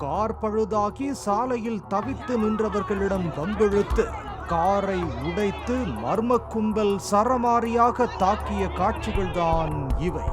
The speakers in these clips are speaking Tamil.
கார் பழுதாகி சாலையில் தவித்து நின்றவர்களிடம் வம்பிழுத்து காரை உடைத்து மர்ம கும்பல் சரமாரியாக தாக்கிய காட்சிகள்தான் இவை.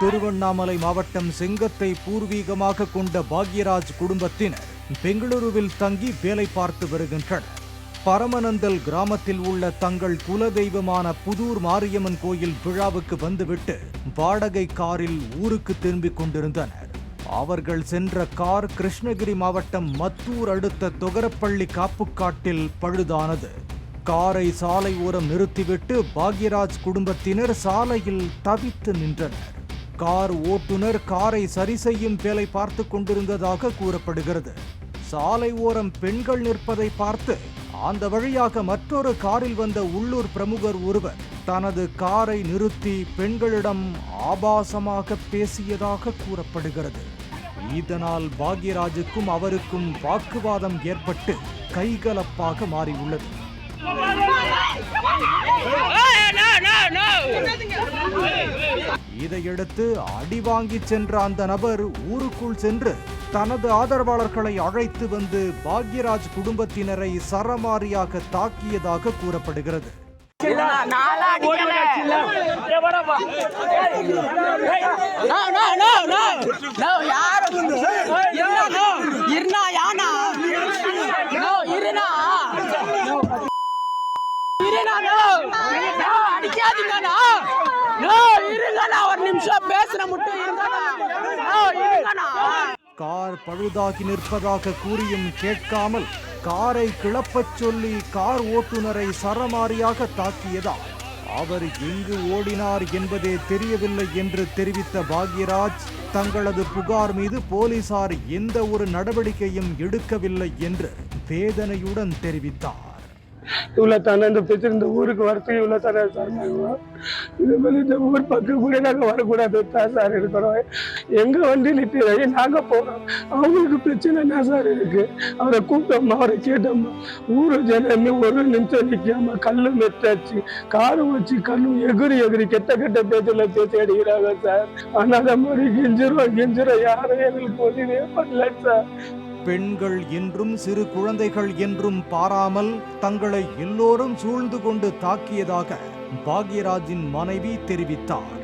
திருவண்ணாமலை மாவட்டம் செங்கத்தை பூர்வீகமாக கொண்ட பாக்யராஜ் குடும்பத்தினர் பெங்களூருவில் தங்கி வேலை பார்த்து வருகின்றனர். பரமநந்தல் கிராமத்தில் உள்ள தங்கள் குலதெய்வமான புதூர் மாரியம்மன் கோயில் விழாவுக்கு வந்துவிட்டு வாடகை காரில் ஊருக்கு திரும்பிக் கொண்டிருந்தனர். அவர்கள் சென்ற கார் கிருஷ்ணகிரி மாவட்டம் மத்தூர் அடுத்த தொகரப்பள்ளி காப்புக்காட்டில் பழுதானது. காரை சாலை ஓரம் நிறுத்திவிட்டு பாக்யராஜ் குடும்பத்தினர் சாலையில் தவித்து நின்றனர். கார் ஓட்டுநர் காரை சரி செய்யும் வேலை பார்த்து கொண்டிருந்ததாக கூறப்படுகிறது. சாலை ஓரம் பெண்கள் நிற்பதை பார்த்து அந்த வழியாக மற்றொரு காரில் வந்த உள்ளூர் பிரமுகர் ஒருவர் தனது காரை நிறுத்தி பெண்களிடம் ஆபாசமாக பேசியதாக கூறப்படுகிறது. இதனால் பாக்யராஜுக்கும் அவருக்கும் வாக்குவாதம் ஏற்பட்டு கைகலப்பாக மாறியுள்ளது. இதையடுத்து அடி வாங்கி சென்ற அந்த நபர் ஊருக்குள் சென்று தனது ஆதரவாளர்களை அழைத்து வந்து பாக்யராஜ் குடும்பத்தினரை சரமாரியாக தாக்கியதாக கூறப்படுகிறது. கார் பழுதாகி நிற்பதாக கூறியும் கேட்காமல் காரை கிளப்பச் சொல்லி கார் ஓட்டுநரை சரமாரியாக தாக்கியதால் அவர் எங்கு ஓடினார் என்பதே தெரியவில்லை என்று தெரிவித்த பாக்யராஜ் தங்களது புகார் மீது போலீசார் எந்த ஒரு நடவடிக்கையும் எடுக்கவில்லை என்று வேதனையுடன் தெரிவித்தார். இவ்வளவு தானே இந்த பிரச்சனை இந்த ஊருக்கு வரத்துக்கு இவ்வளவு தானே சார் இது மாதிரி இந்த ஊர் பக்கம் கூட நாங்க வரக்கூடாது தான் சார் இருக்கிறோம். எங்க வண்டி நிற்கிறாங்க நாங்க போறோம். அவங்களுக்கு பிரச்சனை என்ன சார் இருக்கு? அவரை கூப்பிட்டோம்மா அவரை கேட்டோம்மா ஊரு ஜனமே ஒரு நிமிஷம் நிக்காம கல்லு மெத்தாச்சு காரு வச்சு கல்லு எகிரி கெட்ட பேச்சுல பேசி அடிக்கிறாங்க சார். ஆனா அந்த மாதிரி கெஞ்சிரும் யாரும் எங்களுக்கு உதவியே பண்ணல சார். பெண்கள் என்றும் சிறு குழந்தைகள் என்றும் பாராமல் தங்களை எல்லோரும் சூழ்ந்து கொண்டு தாக்கியதாக பாக்யராஜின் மனைவி தெரிவித்தார்.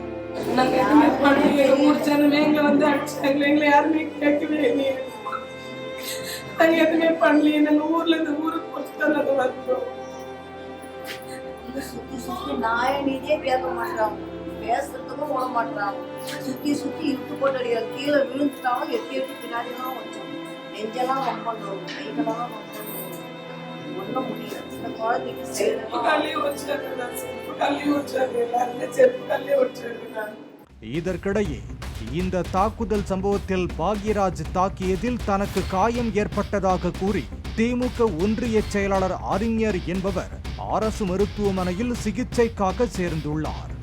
பேசுறதுக்கும் விட மாட்டாங்க. சுத்தி இழுத்து போட்டு அடிக்கிறாங்க. கீழே விழுந்துட்டாலும் எட்டி பின்னாடி தான் வச்சோம். நெஞ்செல்லாம் ஒப்பந்தோம், கைகளெல்லாம் ஒன்றும் முடியல. இந்த குழந்தைக்கு இதற்கிடையே இந்த தாக்குதல் சம்பவத்தில் பாக்யராஜ் தாக்கியதில் தனக்கு காயம் ஏற்பட்டதாக கூறி திமுக ஒன்றிய செயலாளர் அறிஞர் என்பவர் அரசு மருத்துவமனையில் சிகிச்சைக்காக சேர்ந்துள்ளார்.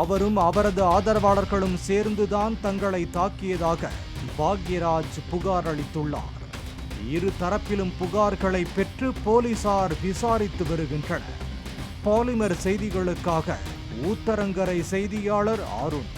அவரும் அவரது ஆதரவாளர்களும் சேர்ந்துதான் தங்களை தாக்கியதாக பாக்யராஜ் புகார் அளித்துள்ளார். இரு தரப்பிலும் புகார்களை பெற்று போலீசார் விசாரித்து வருகின்றனர். பாலிமர் செய்திகளுக்காக ஊத்தரங்கரை செய்தியாளர் அருண்.